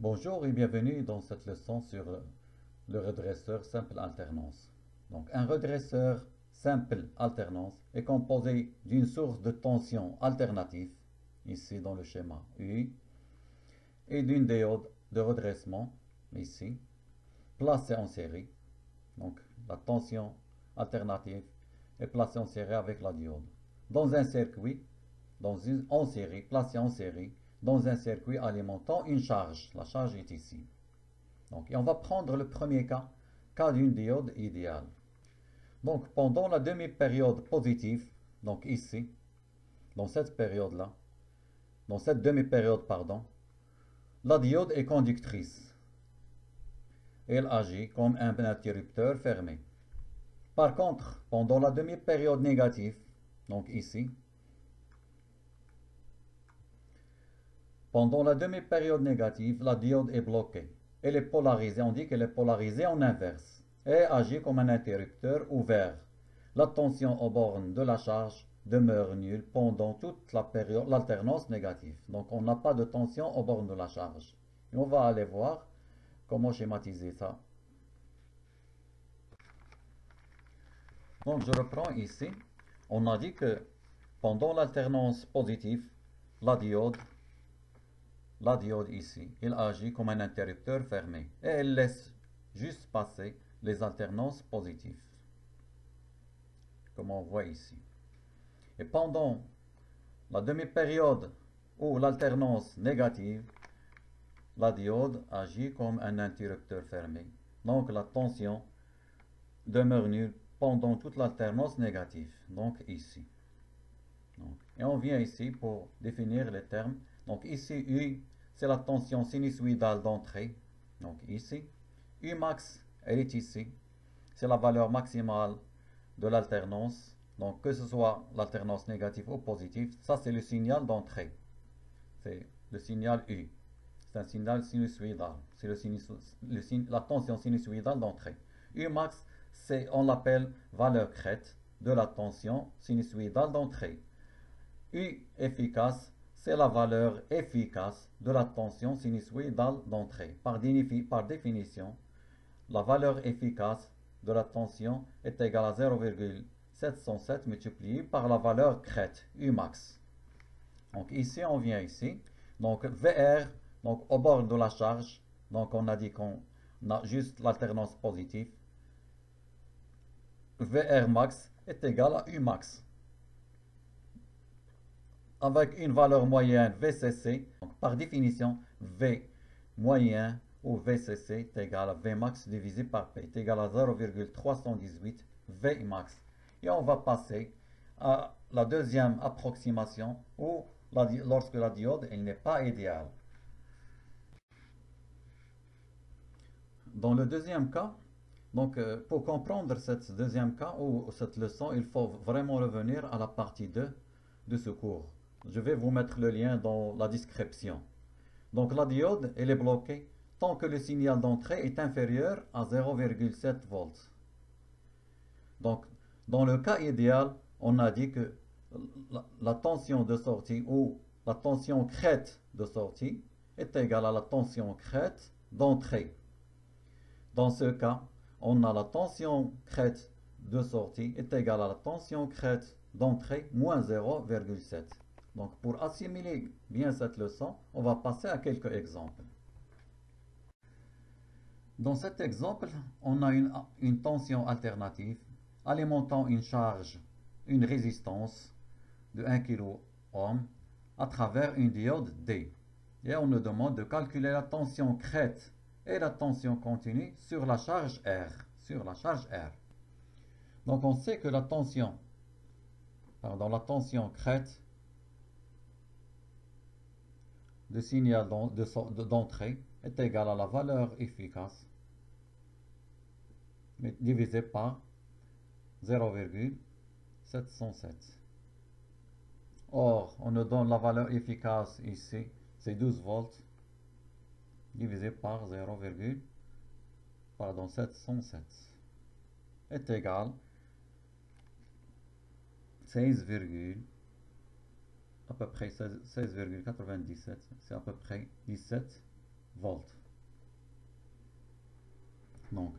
Bonjour et bienvenue dans cette leçon sur le redresseur simple alternance. Donc, un redresseur simple alternance est composé d'une source de tension alternative, ici dans le schéma UI, et d'une diode de redressement, ici, placée en série. Donc, la tension alternative est placée en série avec la diode. Dans un circuit, en série, placé en série, dans un circuit alimentant une charge. La charge est ici. Donc, et on va prendre le premier cas d'une diode idéale. Donc, pendant la demi-période positive, donc ici, dans cette période-là, dans cette demi-période, pardon, la diode est conductrice. Elle agit comme un interrupteur fermé. Par contre, pendant la demi-période négative, donc ici, pendant la demi-période négative, la diode est bloquée. Elle est polarisée, on dit qu'elle est polarisée en inverse et agit comme un interrupteur ouvert. La tension aux bornes de la charge demeure nulle pendant toute la période, l'alternance négative. Donc on n'a pas de tension aux bornes de la charge. Et on va aller voir comment schématiser ça. Donc je reprends ici. On a dit que pendant l'alternance positive, la diode ici, il agit comme un interrupteur fermé et elle laisse juste passer les alternances positives, comme on voit ici. Et pendant la demi-période où l'alternance négative, la diode agit comme un interrupteur fermé. Donc la tension demeure nulle pendant toute l'alternance négative, donc ici. Et on vient ici pour définir les termes. Donc ici, U, c'est la tension sinusoïdale d'entrée. Donc ici, U max, elle est ici. C'est la valeur maximale de l'alternance. Donc que ce soit l'alternance négative ou positive, ça c'est le signal d'entrée. C'est le signal U. C'est un signal sinusoïdal. C'est la tension sinusoïdale d'entrée. U max, on l'appelle valeur crête de la tension sinusoïdale d'entrée. U efficace, c'est la valeur efficace de la tension sinusoïdale d'entrée. Par définition, la valeur efficace de la tension est égale à 0,707 multiplié par la valeur crête, U max. Donc ici, on vient ici. Donc VR, donc au bord de la charge, donc on a dit qu'on a juste l'alternance positive. VR max est égal à U max. Avec une valeur moyenne VCC, donc par définition, V moyen ou VCC est égal à Vmax divisé par P, est égal à 0,318 Vmax. Et on va passer à la deuxième approximation où lorsque la diode n'est pas idéale. Dans le deuxième cas, donc pour comprendre ce deuxième cas ou cette leçon, il faut vraiment revenir à la partie 2 de ce cours. Je vais vous mettre le lien dans la description. Donc la diode, elle est bloquée tant que le signal d'entrée est inférieur à 0,7 volts. Donc dans le cas idéal, on a dit que la tension de sortie ou la tension crête de sortie est égale à la tension crête d'entrée. Dans ce cas, on a la tension crête de sortie est égale à la tension crête d'entrée moins 0,7. Donc pour assimiler bien cette leçon, on va passer à quelques exemples. Dans cet exemple, on a une tension alternative alimentant une charge, une résistance de 1 kΩ à travers une diode D. Et on nous demande de calculer la tension crête et la tension continue sur la charge R. Donc on sait que la tension crête de signal d'entrée est égale à la valeur efficace divisé par 0,707. Or, on nous donne la valeur efficace ici, c'est 12 volts, divisé par 0,707 est égal 16, à peu près 16,97, c'est à peu près 17 volts. Donc,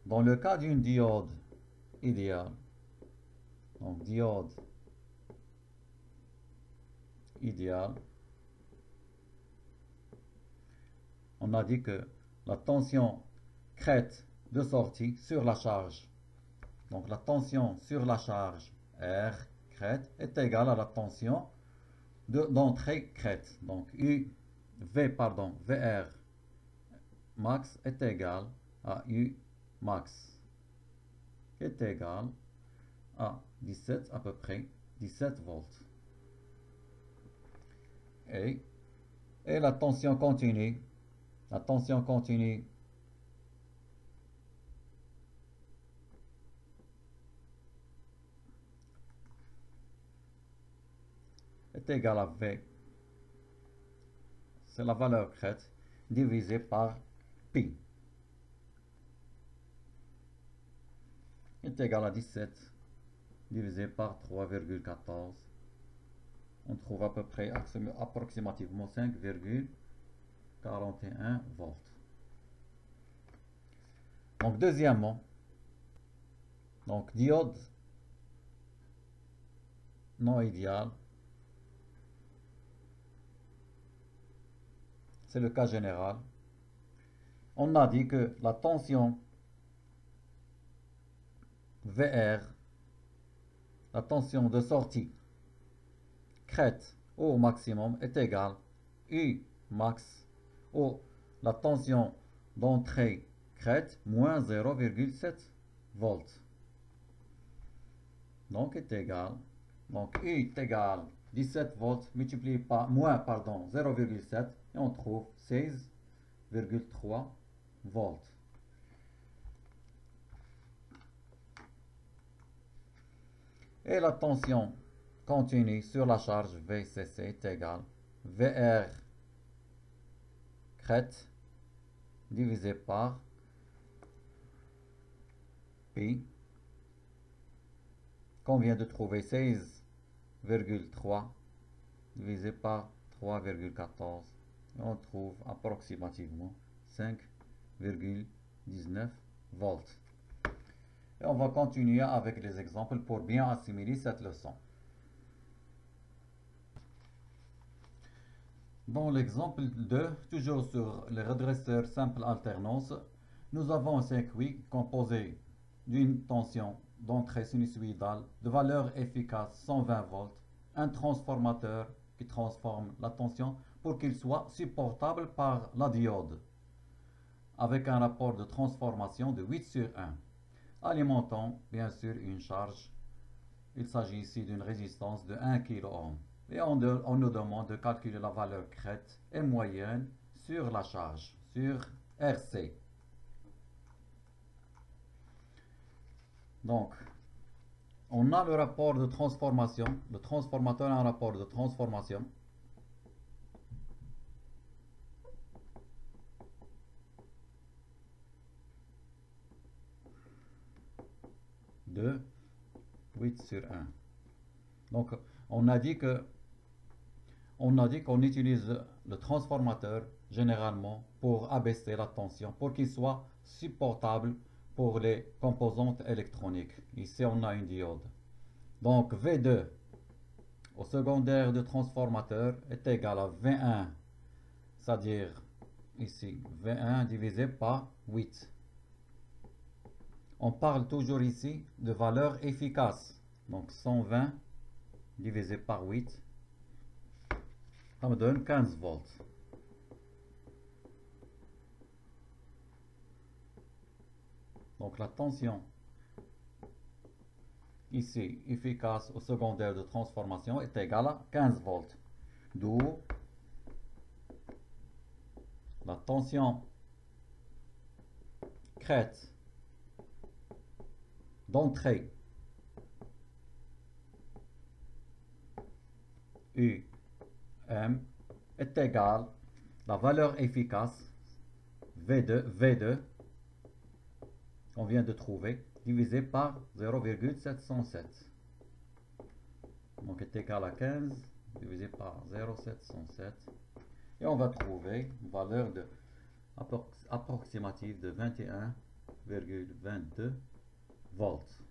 dans le cas d'une diode idéale, donc diode idéale, on a dit que la tension crête de sortie sur la charge, donc la tension sur la charge R crête est égale à la tension d'entrée crête. Donc VR max est égal à U max, qui est égal à 17, à peu près 17 volts. Et la tension continue est égale à V, c'est la valeur crête, divisée par pi, est égal à 17 divisé par 3,14. On trouve à peu près approximativement 5,41 volts. Donc deuxièmement, donc diode non idéale, c'est le cas général. On a dit que la tension VR, la tension de sortie crête au maximum est égale U max ou la tension d'entrée crête moins 0,7 volts. Donc est égal, donc U est égal 17 volts multiplié par moins 0,7 et on trouve 16,3 volts. Et la tension continue sur la charge VCC est égale VR crête divisé par pi, qu'on vient de trouver 16,3 divisé par 3,14. On trouve approximativement 5,19 volts. Et on va continuer avec les exemples pour bien assimiler cette leçon. Dans l'exemple 2, toujours sur les redresseurs simples alternance, nous avons un circuit composé d'une tension d'entrée sinusoïdale de valeur efficace 120 volts, un transformateur qui transforme la tension pour qu'il soit supportable par la diode, avec un rapport de transformation de 8/1, alimentant bien sûr une charge. Il s'agit ici d'une résistance de 1 kΩ. Et on nous demande de calculer la valeur crête et moyenne sur la charge, sur RC. Donc, on a le rapport de transformation. Le transformateur a un rapport de transformation. De 8/1. Donc, on a dit qu'on utilise le transformateur généralement pour abaisser la tension, pour qu'il soit supportable pour les composantes électroniques. Ici, on a une diode. Donc, V2 au secondaire de transformateur est égal à V1, c'est-à-dire ici V1 divisé par 8. On parle toujours ici de valeur efficace. Donc 120 divisé par 8, ça me donne 15 volts. Donc la tension ici efficace au secondaire de transformation est égale à 15 volts. D'où la tension crête d'entrée UM est égale la valeur efficace V2 qu'on vient de trouver divisé par 0,707. Donc est égal à 15 divisé par 0,707 et on va trouver une valeur de approximative de 21,22 volts.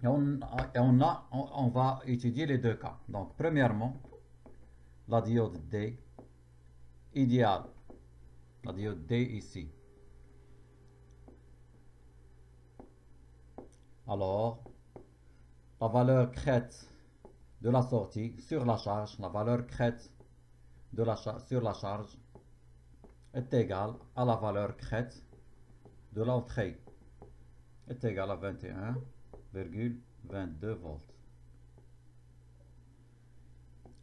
Et on va étudier les deux cas. Donc, premièrement, la diode D idéale. La diode D ici. Alors, la valeur crête de la sortie sur la charge, la valeur crête de sur la charge est égale à la valeur crête de l'entrée, est égale à 21,22 volts.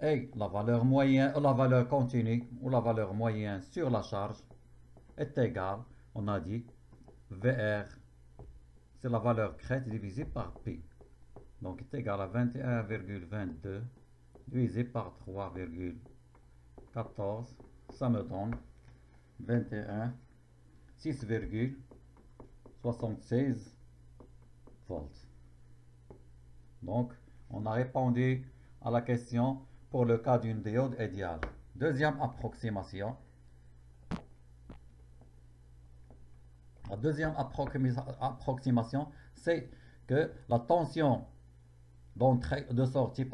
Et la valeur moyenne, la valeur continue ou la valeur moyenne sur la charge est égale, on a dit, VR, c'est la valeur crête divisée par pi. Donc est égal à 21,22 divisé par 3,14, ça me donne 6,76 volts. Donc, on a répondu à la question pour le cas d'une diode idéale. Deuxième approximation. La deuxième approximation, c'est que la tension de sortie,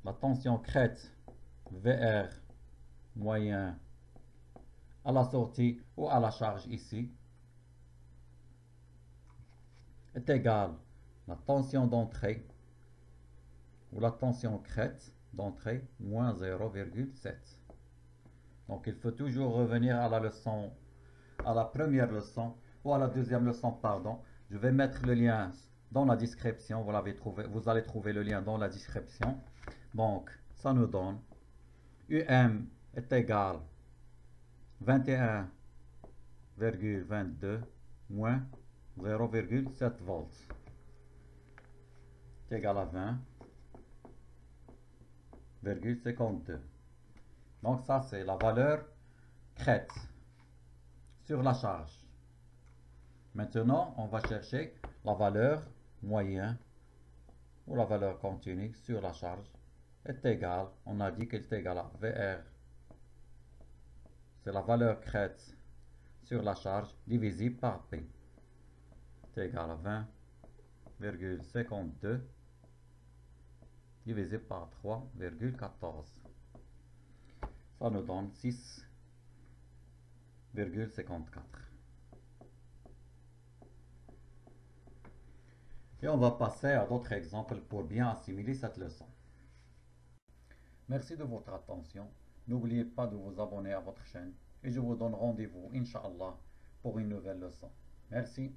la tension crête VR moyen à la sortie ou à la charge ici est égale à la tension d'entrée ou la tension crête d'entrée moins 0,7. Donc il faut toujours revenir à la leçon, à la première leçon ou à la deuxième leçon, pardon. Je vais mettre le lien dans la description, vous allez trouver le lien dans la description. Donc ça nous donne UM est égal 21,22 moins 0,7 volts est égal à 20,52. Donc ça c'est la valeur crête sur la charge. Maintenant on va chercher la valeur moyenne ou la valeur continue sur la charge est égale, on a dit qu'elle est égale à VR, c'est la valeur crête sur la charge divisée par P, est égal à 20,52 divisé par 3,14. Ça nous donne 6,54. Et on va passer à d'autres exemples pour bien assimiler cette leçon. Merci de votre attention. N'oubliez pas de vous abonner à votre chaîne et je vous donne rendez-vous, Inch'Allah, pour une nouvelle leçon. Merci.